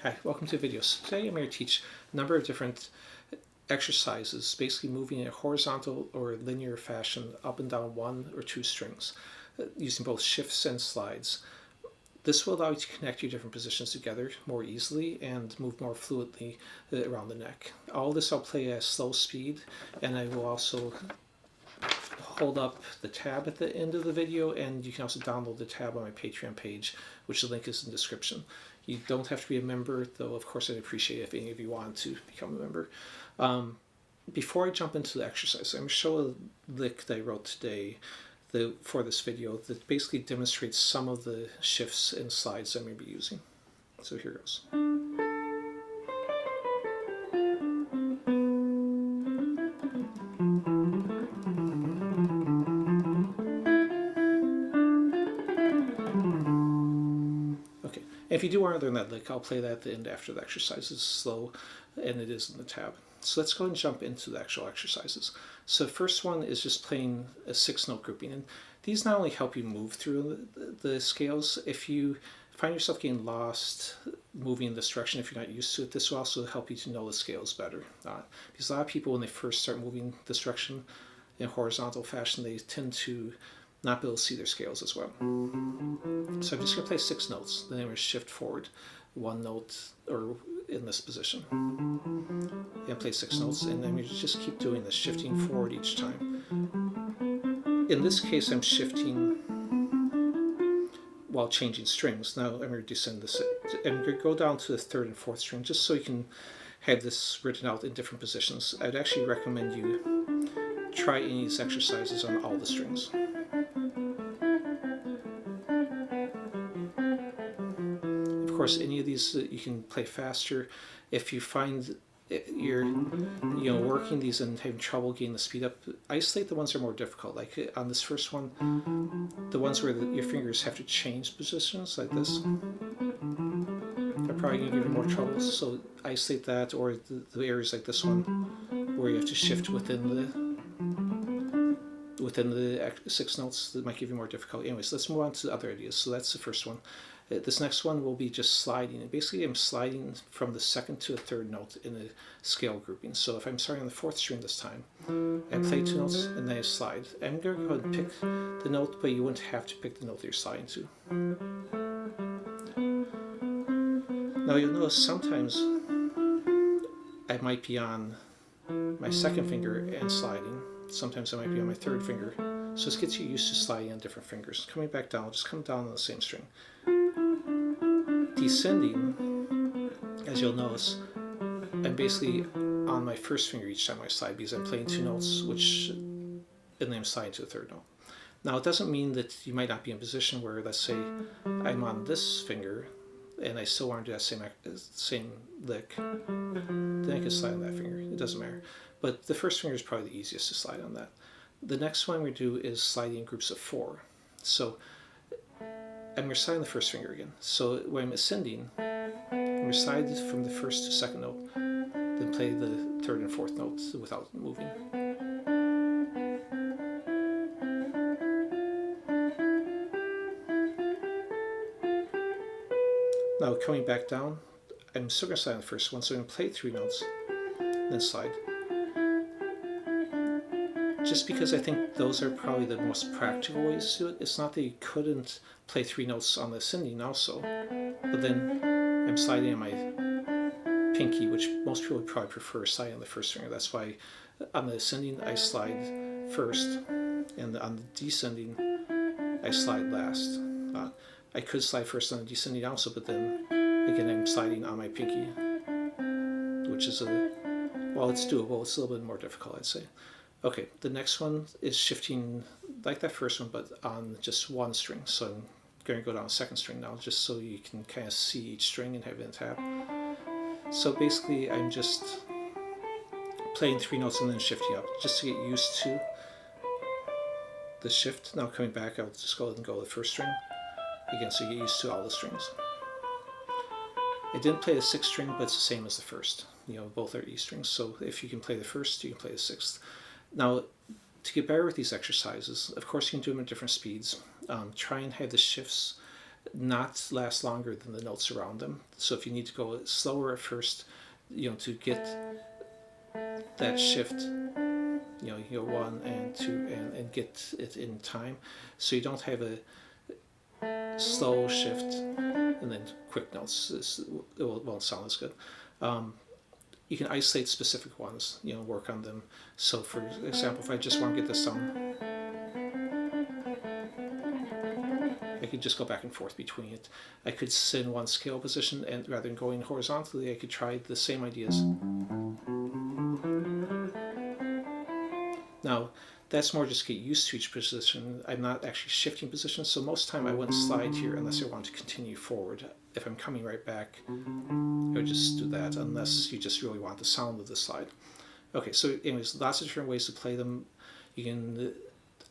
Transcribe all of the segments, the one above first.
Hi, welcome to videos. Today I'm going to teach a number of different exercises, basically moving in a horizontal or linear fashion up and down one or two strings, using both shifts and slides. This will allow you to connect your different positions together more easily and move more fluidly around the neck. All this I'll play at slow speed, and I will also hold up the tab at the end of the video, and you can also download the tab on my Patreon page, which the link is in the description. You don't have to be a member, though of course I'd appreciate it if any of you want to become a member. Before I jump into the exercise, I'm going to show a lick that I wrote today for this video that basically demonstrates some of the shifts and slides I'm going to be using. So here goes. Okay, if you do want to learn that lick, I'll play that at the end after the exercise. It's slow, and it is in the tab. So let's go and jump into the actual exercises. So the first one is just playing a 6-note grouping, and these not only help you move through the scales. If you find yourself getting lost moving in this direction, if you're not used to it, this will also help you to know the scales better. Because a lot of people, when they first start moving this direction in a horizontal fashion, they tend to not be able to see their scales as well. So I'm just going to play 6 notes, then I'm going to shift forward 1 note, or in this position, and play 6 notes, and then we just keep doing this, shifting forward each time. In this case, I'm shifting while changing strings. Now I'm going to descend this, and I'm going to go down to the 3rd and 4th string, just so you can have this written out in different positions. I'd actually recommend you try any of these exercises on all the strings. Of course, any of these you can play faster. If you find you're working these and having trouble getting the speed up, isolate the ones that are more difficult. Like on this first one, the ones where your fingers have to change positions, like this, are probably going to give you more trouble. So isolate that, or the areas like this one where you have to shift within the 6 notes, that might give you more difficulty. Anyways, let's move on to the other ideas. So that's the first one. This next one will be just sliding, and basically I'm sliding from the 2nd to the 3rd note in a scale grouping. So if I'm starting on the 4th string this time, I play 2 notes and then I slide. I'm going to go ahead and pick the note, but you wouldn't have to pick the note that you're sliding to. Now you'll notice sometimes I might be on my 2nd finger and sliding. Sometimes I might be on my 3rd finger. So this gets you used to sliding on different fingers. Coming back down, I'll just come down on the same string. Descending, as you'll notice, I'm basically on my 1st finger each time I slide, because I'm playing 2 notes, and then I'm sliding to the 3rd note. Now it doesn't mean that you might not be in a position where, let's say, I'm on this finger and I still want to do that same lick, then I can slide on that finger. It doesn't matter. But the 1st finger is probably the easiest to slide on that. The next one we do is sliding in groups of 4. So I'm going to slide on the 1st finger again. So when I'm ascending, I'm going to slide from the 1st to 2nd note, then play the 3rd and 4th notes without moving. Now coming back down, I'm still going to slide on the 1st one, so I'm going to play 3 notes, then slide. Just because I think those are probably the most practical ways to do it. It's not that you couldn't play 3 notes on the ascending also, but then I'm sliding on my pinky, which most people would probably prefer sliding on the 1st finger. That's why on the ascending I slide first, and on the descending I slide last. I could slide first on the descending also, but then again I'm sliding on my pinky, which is well, it's doable. It's a little bit more difficult, I'd say. Okay, the next one is shifting like that first one, but on just 1 string. So I'm going to go down 2nd string now, just so you can kind of see each string and have it in tab. So basically I'm just playing 3 notes and then shifting up, just to get used to the shift. Now coming back, I'll just go ahead and go to the 1st string again, so you get used to all the strings. I didn't play the 6th string, but it's the same as the 1st. Both are E strings, so if you can play the 1st, you can play the 6th. Now, to get better with these exercises, of course you can do them at different speeds. Try and have the shifts not last longer than the notes around them. So if you need to go slower at first, to get that shift, you go 1 and 2 and get it in time. So you don't have a slow shift and then quick notes. It won't sound as good. You can isolate specific ones, work on them. So for example, if I just want to get this sound, I could just go back and forth between it. I could sit in one scale position, and rather than going horizontally, I could try the same ideas. Now, that's more just get used to each position. I'm not actually shifting positions, so most of the time I wouldn't slide here unless I want to continue forward. If I'm coming right back, I would just do that, unless you just really want the sound of the slide. Okay, so anyways, lots of different ways to play them.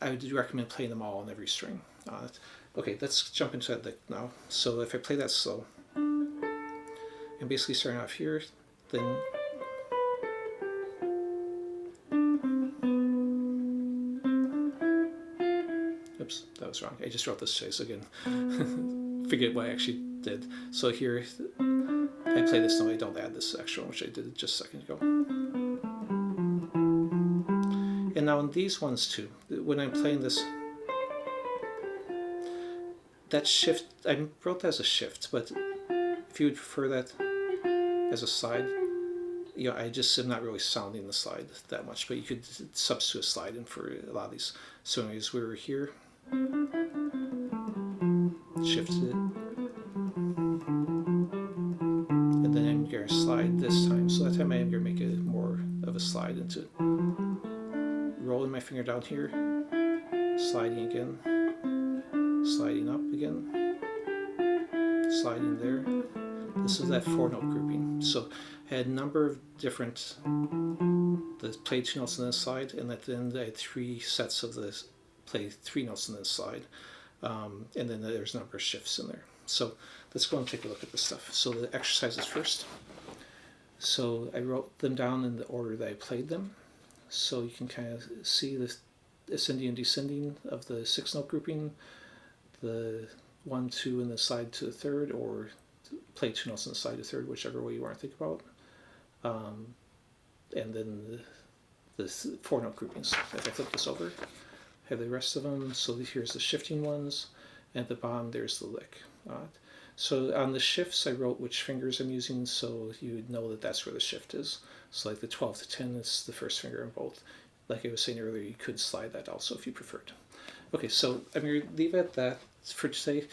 I would recommend playing them all on every string on it. Okay, let's jump into that lick now. So if I play that slow, I'm basically starting off here, then oops, that was wrong. I just wrote this chase again. Forget what I actually did. So here, I play this note. I don't add this extra one, which I did just a second ago. And now in these ones too, when I'm playing this, that shift, I wrote that as a shift, but if you would prefer that as a slide, I just am not really sounding the slide that much, but you could substitute a slide in for a lot of these. So anyways, we were here, shifted it, and then I'm going to slide this time. So that time I am going to make it more of a slide into it. Rolling my finger down here, sliding again, sliding up again, sliding there. This is that 4-note grouping. So I had a number of different, play 2 notes on this slide, and at the end I had 3 sets of the play 3 notes on this slide, and then there's a number of shifts in there. So let's go and take a look at this stuff. So the exercises first. So I wrote them down in the order that I played them. So you can kind of see the ascending and descending of the 6-note grouping, the 1, 2 in the slide to the third, or play 2 notes on the slide to third, whichever way you want to think about. And then the 4-note groupings. If I flip this over, I have the rest of them. So here's the shifting ones, and at the bottom there's the lick. So on the shifts, I wrote which fingers I'm using, so you would know that that's where the shift is. So like the 12 to 10 is the first finger in both. Like I was saying earlier, you could slide that also if you preferred. Okay, so I'm going to leave it at that for today.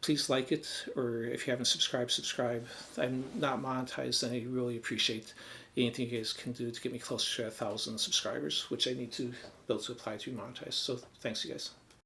Please like it, or if you haven't subscribed, subscribe. I'm not monetized, and I really appreciate anything you guys can do to get me closer to 1,000 subscribers, which I need to build to apply to monetize. So thanks, you guys.